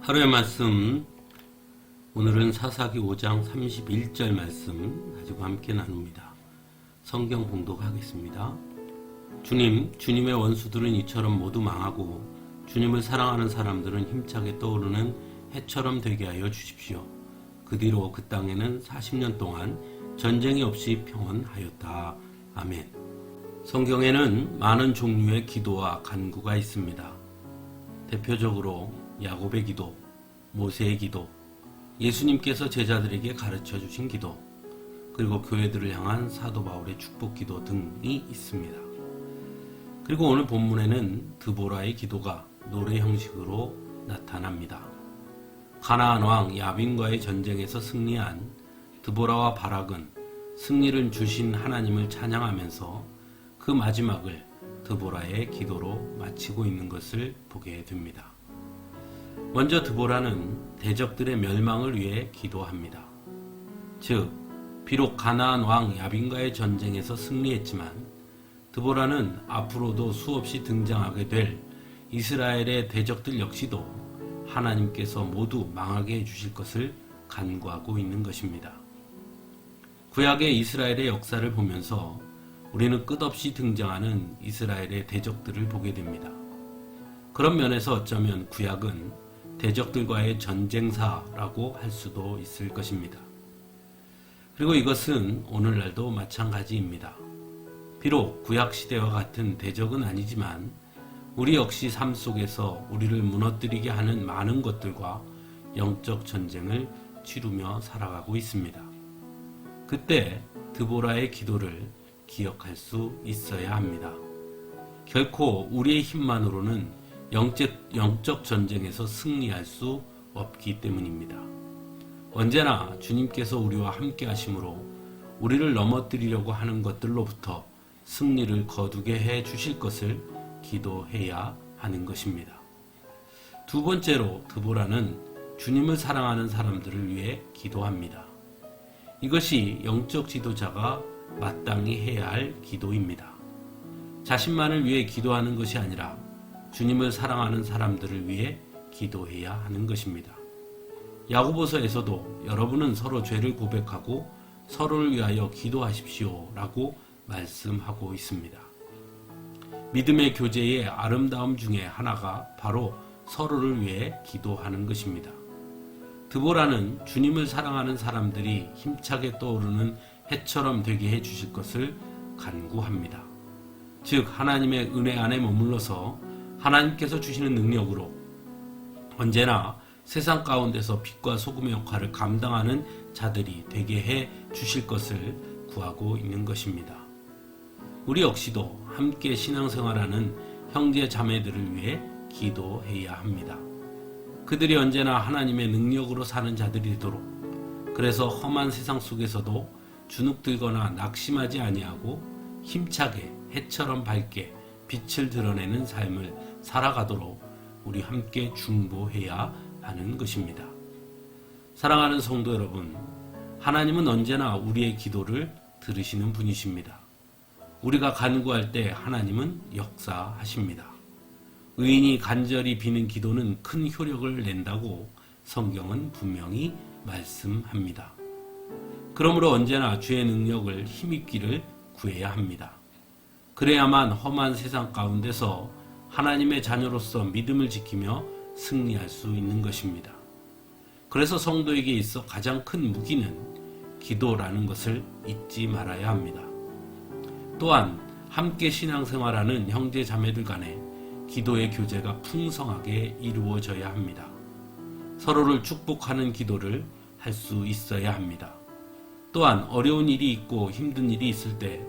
하루의 말씀, 오늘은 사사기 5장 31절 말씀 가지고 함께 나눕니다. 성경 봉독하겠습니다. 주님의 원수들은 이처럼 모두 망하고 주님을 사랑하는 사람들은 힘차게 떠오르는 해처럼 되게 하여 주십시오. 그 뒤로 그 땅에는 40년 동안 전쟁이 없이 평온하였다. 아멘. 성경에는 많은 종류의 기도와 간구가 있습니다. 대표적으로 야곱의 기도, 모세의 기도, 예수님께서 제자들에게 가르쳐 주신 기도, 그리고 교회들을 향한 사도 바울의 축복 기도 등이 있습니다. 그리고 오늘 본문에는 드보라의 기도가 노래 형식으로 나타납니다. 가나안 왕 야빈과의 전쟁에서 승리한 드보라와 바락은 승리를 주신 하나님을 찬양하면서 그 마지막을 드보라의 기도로 마치고 있는 것을 보게 됩니다. 먼저 드보라는 대적들의 멸망을 위해 기도합니다. 즉, 비록 가나안 왕 야빈과의 전쟁에서 승리했지만 드보라는 앞으로도 수없이 등장하게 될 이스라엘의 대적들 역시도 하나님께서 모두 망하게 해주실 것을 간구하고 있는 것입니다. 구약의 이스라엘의 역사를 보면서 우리는 끝없이 등장하는 이스라엘의 대적들을 보게 됩니다. 그런 면에서 어쩌면 구약은 대적들과의 전쟁사라고 할 수도 있을 것입니다. 그리고 이것은 오늘날도 마찬가지입니다. 비록 구약시대와 같은 대적은 아니지만 우리 역시 삶 속에서 우리를 무너뜨리게 하는 많은 것들과 영적 전쟁을 치르며 살아가고 있습니다. 그때 드보라의 기도를 기억할 수 있어야 합니다. 결코 우리의 힘만으로는 영적 전쟁에서 승리할 수 없기 때문입니다. 언제나 주님께서 우리와 함께 하심으로 우리를 넘어뜨리려고 하는 것들로부터 승리를 거두게 해 주실 것을 기도해야 하는 것입니다. 두 번째로 드보라는 주님을 사랑하는 사람들을 위해 기도합니다. 이것이 영적 지도자가 마땅히 해야 할 기도입니다. 자신만을 위해 기도하는 것이 아니라 주님을 사랑하는 사람들을 위해 기도해야 하는 것입니다. 야고보서에서도 여러분은 서로 죄를 고백하고 서로를 위하여 기도하십시오 라고 말씀하고 있습니다. 믿음의 교제의 아름다움 중에 하나가 바로 서로를 위해 기도하는 것입니다. 드보라는 주님을 사랑하는 사람들이 힘차게 떠오르는 해처럼 되게 해 주실 것을 간구합니다. 즉, 하나님의 은혜 안에 머물러서 하나님께서 주시는 능력으로 언제나 세상 가운데서 빛과 소금의 역할을 감당하는 자들이 되게 해 주실 것을 구하고 있는 것입니다. 우리 역시도 함께 신앙생활하는 형제 자매들을 위해 기도해야 합니다. 그들이 언제나 하나님의 능력으로 사는 자들이 되도록, 그래서 험한 세상 속에서도 주눅들거나 낙심하지 아니하고 힘차게 해처럼 밝게 빛을 드러내는 삶을 살아가도록 우리 함께 중보해야 하는 것입니다. 사랑하는 성도 여러분, 하나님은 언제나 우리의 기도를 들으시는 분이십니다. 우리가 간구할 때 하나님은 역사하십니다. 의인이 간절히 비는 기도는 큰 효력을 낸다고 성경은 분명히 말씀합니다. 그러므로 언제나 주의 능력을 힘입기를 구해야 합니다. 그래야만 험한 세상 가운데서 하나님의 자녀로서 믿음을 지키며 승리할 수 있는 것입니다. 그래서 성도에게 있어 가장 큰 무기는 기도라는 것을 잊지 말아야 합니다. 또한 함께 신앙생활하는 형제 자매들 간에 기도의 교제가 풍성하게 이루어져야 합니다. 서로를 축복하는 기도를 할 수 있어야 합니다. 또한 어려운 일이 있고 힘든 일이 있을 때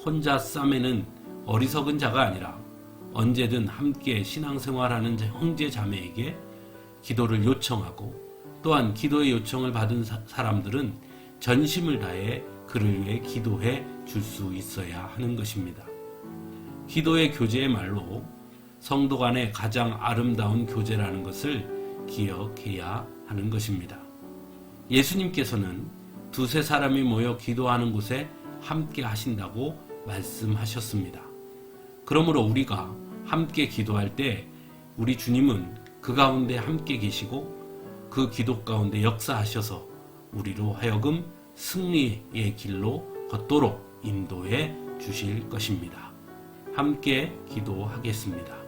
혼자 싸매는 어리석은 자가 아니라 언제든 함께 신앙생활하는 형제 자매에게 기도를 요청하고, 또한 기도의 요청을 받은 사람들은 전심을 다해 그를 위해 기도해 줄 수 있어야 하는 것입니다. 기도의 교제의 말로 성도 간의 가장 아름다운 교제라는 것을 기억해야 하는 것입니다. 예수님께서는 두세 사람이 모여 기도하는 곳에 함께 하신다고 말씀하셨습니다. 그러므로 우리가 함께 기도할 때 우리 주님은 그 가운데 함께 계시고 그 기도 가운데 역사하셔서 우리로 하여금 승리의 길로 걷도록 인도해 주실 것입니다. 함께 기도하겠습니다.